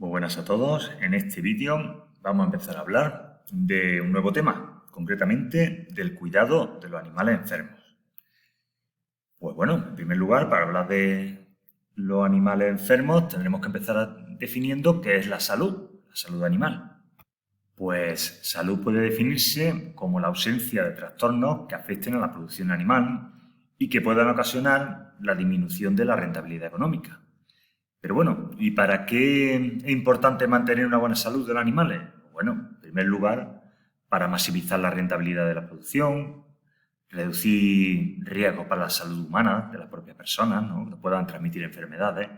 Muy buenas a todos. En este vídeo vamos a empezar a hablar de un nuevo tema, concretamente del cuidado de los animales enfermos. Pues bueno, en primer lugar, para hablar de los animales enfermos tendremos que empezar definiendo qué es la salud animal. Pues salud puede definirse como la ausencia de trastornos que afecten a la producción animal y que puedan ocasionar la disminución de la rentabilidad económica. Pero bueno, ¿y para qué es importante mantener una buena salud de los animales? Bueno, en primer lugar, para maximizar la rentabilidad de la producción, reducir riesgos para la salud humana de las propias personas, ¿no? Que puedan transmitir enfermedades,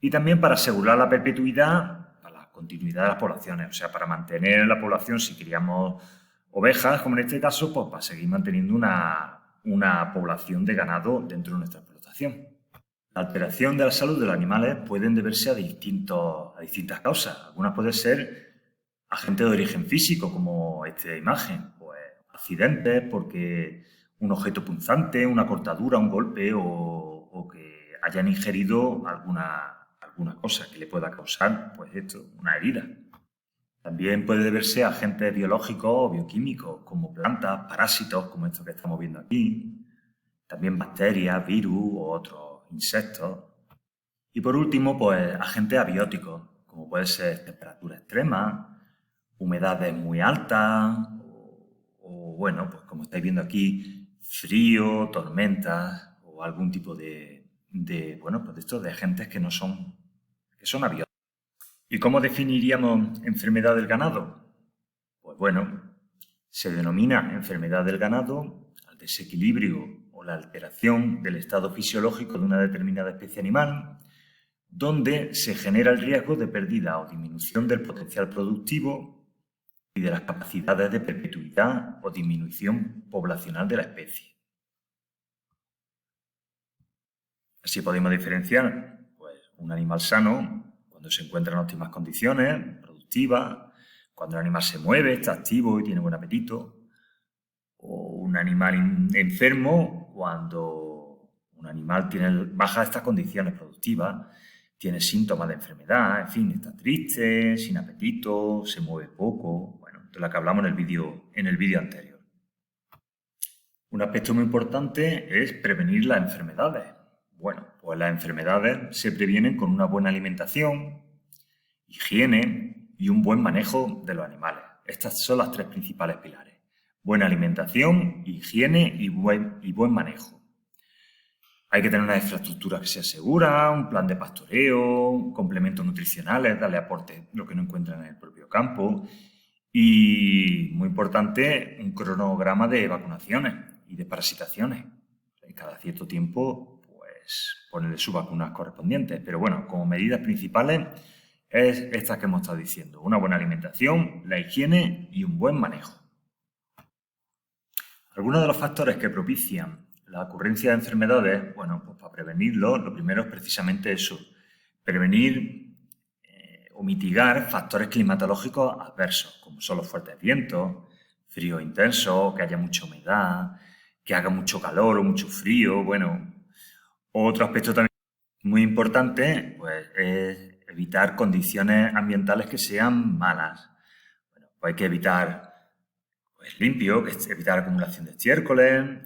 y también para asegurar la perpetuidad, para la continuidad de las poblaciones, o sea, para mantener la población, si criamos ovejas, como en este caso, pues para seguir manteniendo una población de ganado dentro de nuestra explotación. La alteración de la salud de los animales pueden deberse a distintas causas. Algunas pueden ser agentes de origen físico, como esta imagen, pues accidentes porque un objeto punzante, una cortadura, un golpe o que hayan ingerido alguna cosa que le pueda causar, pues esto, una herida. También puede deberse a agentes biológicos o bioquímicos, como plantas, parásitos, como estos que estamos viendo aquí, también bacterias, virus o otros insectos. Y por último, pues agentes abióticos, como puede ser temperatura extrema, humedades muy altas o bueno, pues como estáis viendo aquí, frío, tormentas o algún tipo bueno, pues de estos de agentes que son abióticos. ¿Y cómo definiríamos enfermedad del ganado? Pues bueno, se denomina enfermedad del ganado al desequilibrio o la alteración del estado fisiológico de una determinada especie animal, donde se genera el riesgo de pérdida o disminución del potencial productivo y de las capacidades de perpetuidad o disminución poblacional de la especie. Así podemos diferenciar pues, un animal sano cuando se encuentra en óptimas condiciones productivas, cuando el animal se mueve, está activo y tiene buen apetito, o un animal enfermo cuando un animal tiene bajas estas condiciones productivas, tiene síntomas de enfermedad, en fin, está triste, sin apetito, se mueve poco, bueno, de lo que hablamos en el vídeo anterior. Un aspecto muy importante es prevenir las enfermedades. Bueno, pues las enfermedades se previenen con una buena alimentación, higiene y un buen manejo de los animales. Estas son las tres principales pilares. Buena alimentación, higiene y buen manejo. Hay que tener una infraestructura que sea segura, un plan de pastoreo, complementos nutricionales, darle aporte lo que no encuentran en el propio campo y, muy importante, un cronograma de vacunaciones y de parasitaciones. Cada cierto tiempo, pues, ponerle sus vacunas correspondientes. Pero bueno, como medidas principales es esta que hemos estado diciendo. Una buena alimentación, la higiene y un buen manejo. Algunos de los factores que propician la ocurrencia de enfermedades, bueno, pues para prevenirlo, lo primero es precisamente eso, prevenir o mitigar factores climatológicos adversos, como son los fuertes vientos, frío intenso, que haya mucha humedad, que haga mucho calor o mucho frío, bueno. Otro aspecto también muy importante, pues, es evitar condiciones ambientales que sean malas. Bueno, pues hay que evitar pues, limpio, que es evitar la acumulación de estiércoles,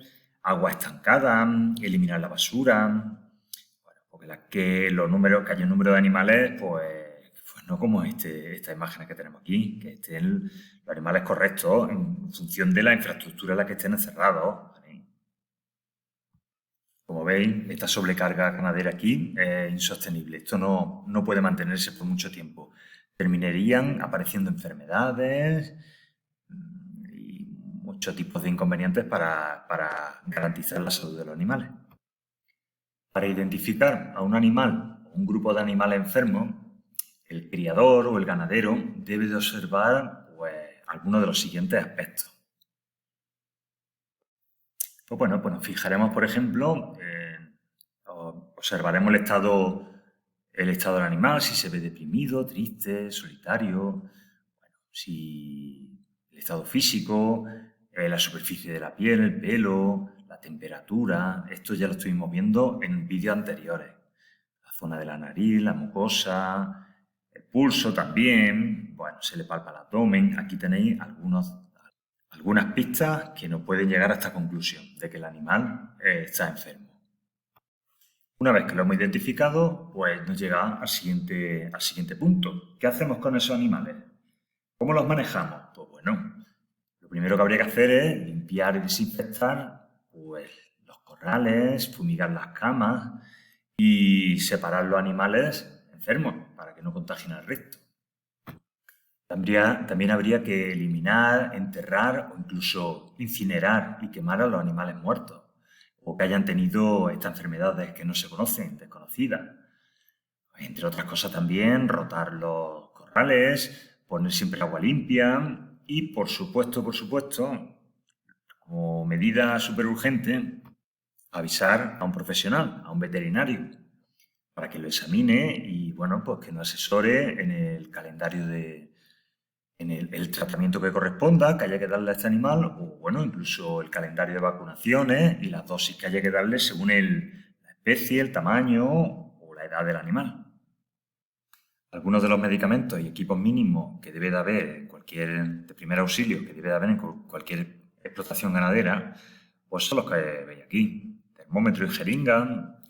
agua estancada, eliminar la basura. Bueno, porque que haya un número de animales, pues no como estas imágenes que tenemos aquí, que estén los animales correctos en función de la infraestructura en la que estén encerrados. ¿Vale? Como veis, esta sobrecarga ganadera aquí es insostenible. Esto no puede mantenerse por mucho tiempo. Terminarían apareciendo enfermedades y muchos tipos de inconvenientes para garantizar la salud de los animales. Para identificar a un animal o un grupo de animales enfermos, el criador o el ganadero debe de observar pues, algunos de los siguientes aspectos. Pues bueno, pues nos fijaremos, por ejemplo, observaremos el estado del animal, si se ve deprimido, triste, solitario, bueno, si el estado físico, la superficie de la piel, el pelo, la temperatura. Esto ya lo estuvimos viendo en vídeos anteriores. La zona de la nariz, la mucosa, el pulso también, bueno, se le palpa el abdomen. Aquí tenéis algunas pistas que nos pueden llegar a esta conclusión de que el animal está enfermo. Una vez que lo hemos identificado, pues nos llega al siguiente punto. ¿Qué hacemos con esos animales? ¿Cómo los manejamos? Pues bueno, lo primero que habría que hacer es limpiar y desinfectar pues, los corrales, fumigar las camas y separar los animales enfermos para que no contagien al resto. También habría que eliminar, enterrar o incluso incinerar y quemar a los animales muertos o que hayan tenido estas enfermedades que no se conocen, desconocidas. Entre otras cosas también, rotar los corrales, poner siempre agua limpia y, por supuesto, como medida súper urgente, avisar a un profesional, a un veterinario, para que lo examine y, bueno, pues que nos asesore en el calendario en el tratamiento que corresponda, que haya que darle a este animal, o, bueno, incluso el calendario de vacunaciones y las dosis que haya que darle según la especie, el tamaño o la edad del animal. Algunos de los medicamentos y equipos mínimos que debe de haber de primer auxilio, que debe de haber en cualquier explotación ganadera, pues son los que veis aquí. Termómetro y jeringa,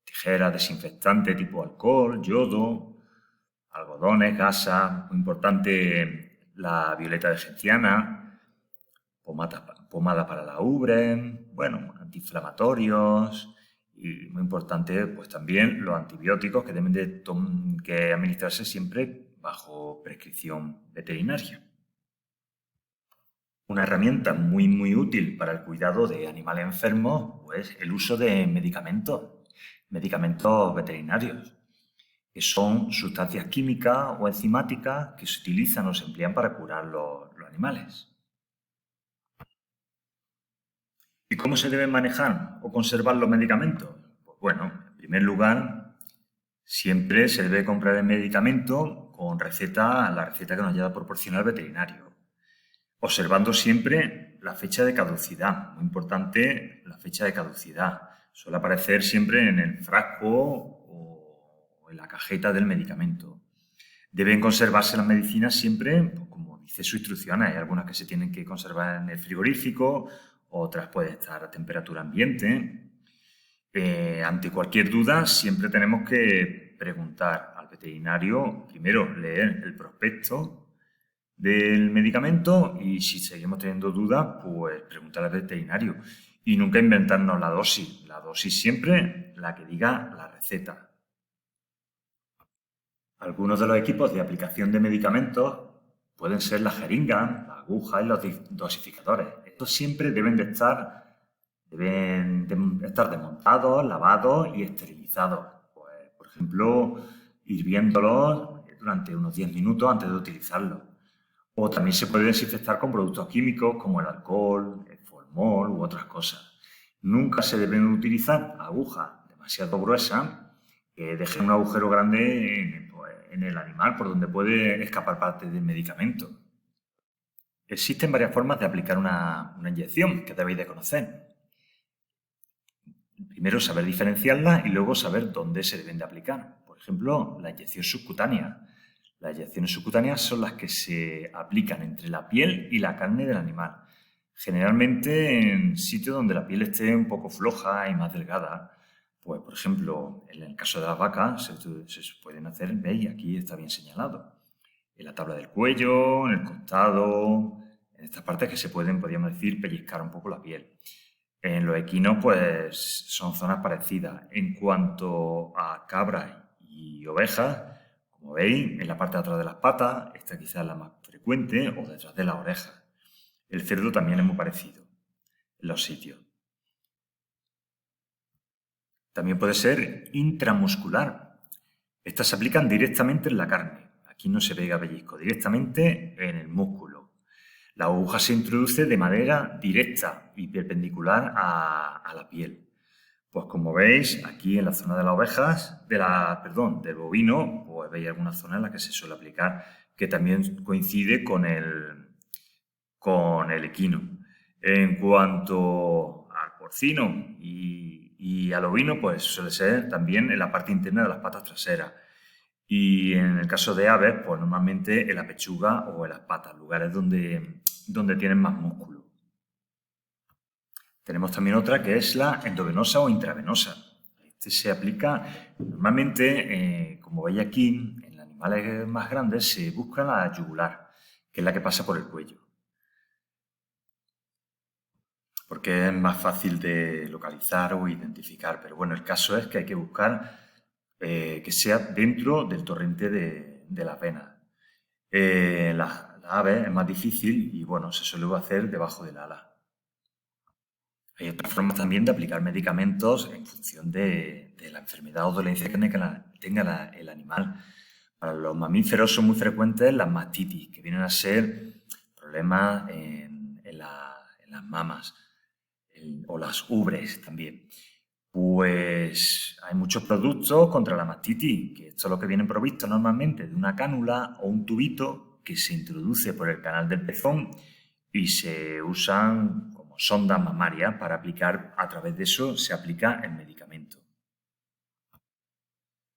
tijeras, desinfectante tipo alcohol, yodo, algodones, gasa, muy importante la violeta de genciana, pomada para la ubre, bueno, antiinflamatorios y muy importante pues también los antibióticos que deben que administrarse siempre bajo prescripción veterinaria. Una herramienta muy útil para el cuidado de animales enfermos pues el uso de medicamentos veterinarios, que son sustancias químicas o enzimáticas que se utilizan o se emplean para curar los animales. ¿Y cómo se deben manejar o conservar los medicamentos? Pues bueno, en primer lugar, siempre se debe comprar el medicamento con la receta que nos haya proporcionado el veterinario, observando siempre la fecha de caducidad. Muy importante la fecha de caducidad. Suele aparecer siempre en el frasco o en la cajeta del medicamento. Deben conservarse las medicinas siempre, pues, como dice su instrucción. Hay algunas que se tienen que conservar en el frigorífico, otras pueden estar a temperatura ambiente. Ante cualquier duda, siempre tenemos que preguntar al veterinario, primero leer el prospecto del medicamento y si seguimos teniendo dudas, pues preguntar al veterinario. Y nunca inventarnos la dosis siempre la que diga la receta. Algunos de los equipos de aplicación de medicamentos pueden ser la jeringa, la aguja y los dosificadores. Estos siempre deben de estar desmontados, lavados y esterilizados. Pues, por ejemplo, hirviéndolos durante unos 10 minutos antes de utilizarlos. O también se puede desinfectar con productos químicos como el alcohol, el formol u otras cosas. Nunca se deben utilizar agujas demasiado gruesas que dejen un agujero grande en el animal por donde puede escapar parte del medicamento. Existen varias formas de aplicar una inyección que debéis de conocer. Primero, saber diferenciarlas y luego saber dónde se deben de aplicar. Por ejemplo, la inyección subcutánea. Las inyecciones subcutáneas son las que se aplican entre la piel y la carne del animal. Generalmente en sitios donde la piel esté un poco floja y más delgada. Pues, por ejemplo, en el caso de las vacas se pueden hacer, veis, aquí está bien señalado. En la tabla del cuello, en el costado, en estas partes que se pueden, podríamos decir, pellizcar un poco la piel. En los equinos, pues, son zonas parecidas. En cuanto a cabras y ovejas, como veis, en la parte de atrás de las patas, esta quizás es la más frecuente, o detrás de las orejas. El cerdo también es muy parecido en los sitios. También puede ser intramuscular. Estas se aplican directamente en la carne. Aquí no se pega pellizco, directamente en el músculo. La aguja se introduce de manera directa y perpendicular a la piel. Pues como veis, aquí en la zona de las ovejas, del bovino, pues veis alguna zona en la que se suele aplicar, que también coincide con el equino. En cuanto al porcino y al ovino, pues suele ser también en la parte interna de las patas traseras. Y en el caso de aves, pues normalmente en la pechuga o en las patas, lugares donde tienen más músculo. Tenemos también otra que es la endovenosa o intravenosa. Este se aplica normalmente, como veis aquí, en animales más grandes se busca la yugular, que es la que pasa por el cuello, porque es más fácil de localizar o identificar. Pero bueno, el caso es que hay que buscar que sea dentro del torrente de las venas. La ave es más difícil y bueno, se suele hacer debajo del ala. Hay otras formas también de aplicar medicamentos en función de la enfermedad o dolencia que tenga el animal. Para los mamíferos son muy frecuentes las mastitis, que vienen a ser problemas en las mamas o las ubres también. Pues hay muchos productos contra la mastitis, que esto es lo que vienen provistos normalmente de una cánula o un tubito que se introduce por el canal del pezón y se usan como sondas mamarias para aplicar, a través de eso se aplica el medicamento.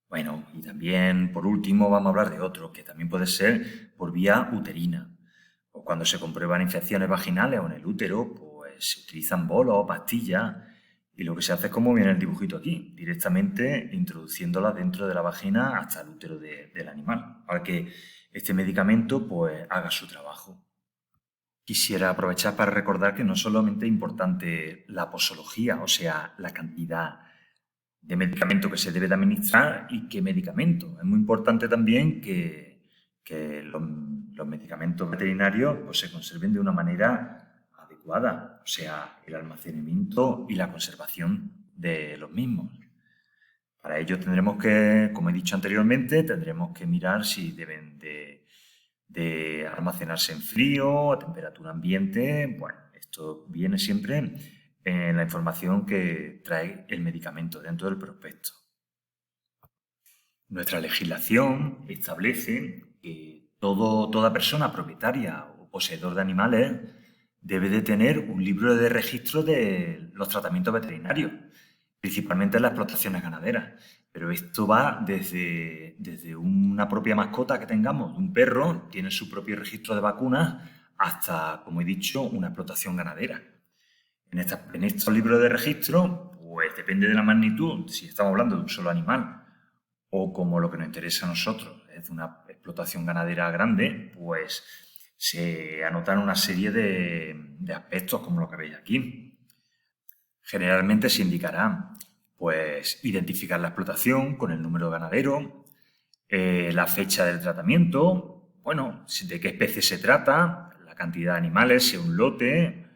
Bueno, y también por último vamos a hablar de otro, que también puede ser por vía uterina. O cuando se comprueban infecciones vaginales o en el útero, pues se utilizan bolos o pastillas y lo que se hace es como viene el dibujito aquí, directamente introduciéndola dentro de la vagina hasta el útero del animal, para que este medicamento pues haga su trabajo. Quisiera aprovechar para recordar que no solamente es importante la posología, o sea, la cantidad de medicamento que se debe de administrar y qué medicamento. Es muy importante también que los medicamentos veterinarios pues, se conserven de una manera adecuada, o sea, el almacenamiento y la conservación de los mismos. Para ello tendremos que, como he dicho anteriormente, tendremos que mirar si deben de almacenarse en frío, a temperatura ambiente. Bueno, esto viene siempre en la información que trae el medicamento dentro del prospecto. Nuestra legislación establece que toda persona propietaria o poseedor de animales debe de tener un libro de registro de los tratamientos veterinarios, principalmente en las explotaciones ganaderas. Pero esto va desde una propia mascota que tengamos, un perro, tiene su propio registro de vacunas, hasta, como he dicho, una explotación ganadera. En estos libros de registro, pues depende de la magnitud, si estamos hablando de un solo animal o como lo que nos interesa a nosotros es una explotación ganadera grande, pues se anotan una serie de aspectos como lo que veis aquí. Generalmente se indicará pues identificar la explotación con el número de ganadero, la fecha del tratamiento, bueno, de qué especie se trata, la cantidad de animales, si es un lote,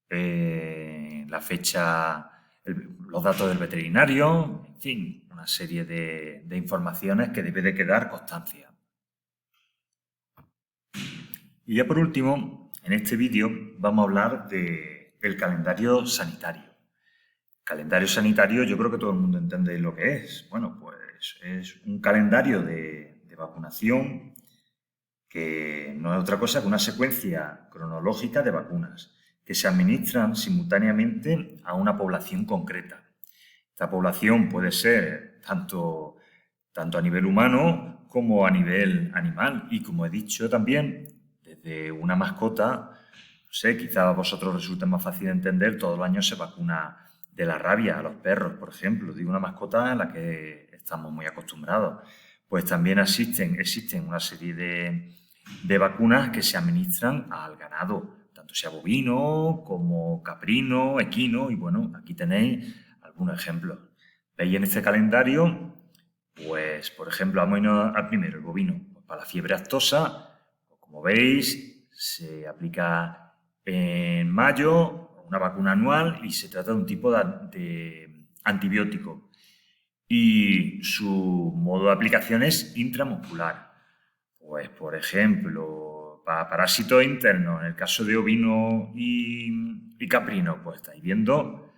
la fecha, los datos del veterinario, en fin, una serie de informaciones que debe de quedar constancia. Y ya por último, en este vídeo vamos a hablar del calendario sanitario. Calendario sanitario, yo creo que todo el mundo entiende lo que es. Bueno, pues es un calendario de vacunación que no es otra cosa que una secuencia cronológica de vacunas que se administran simultáneamente a una población concreta. Esta población puede ser tanto a nivel humano como a nivel animal. Y como he dicho también, desde una mascota, no sé, quizá a vosotros resulte más fácil de entender, todos los años se vacuna de la rabia a los perros, por ejemplo, digo una mascota en la que estamos muy acostumbrados. Pues también existen una serie de vacunas que se administran al ganado, tanto sea bovino como caprino, equino, y bueno, aquí tenéis algunos ejemplos. Veis en este calendario, pues por ejemplo, vamos a irnos al primero, el bovino. Pues para la fiebre aftosa, pues como veis, se aplica en mayo una vacuna anual y se trata de un tipo de antibiótico. Y su modo de aplicación es intramuscular. Pues, por ejemplo, para parásitos internos, en el caso de ovino y caprino, pues estáis viendo,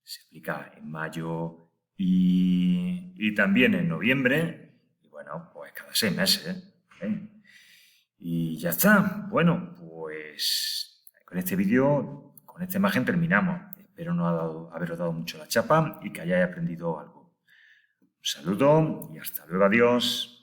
se aplica en mayo y también en noviembre, y bueno, pues cada 6 meses. ¿Eh? Y ya está. Bueno, pues con este vídeo, con esta imagen terminamos. Espero no haberos dado mucho la chapa y que hayáis aprendido algo. Un saludo y hasta luego, adiós.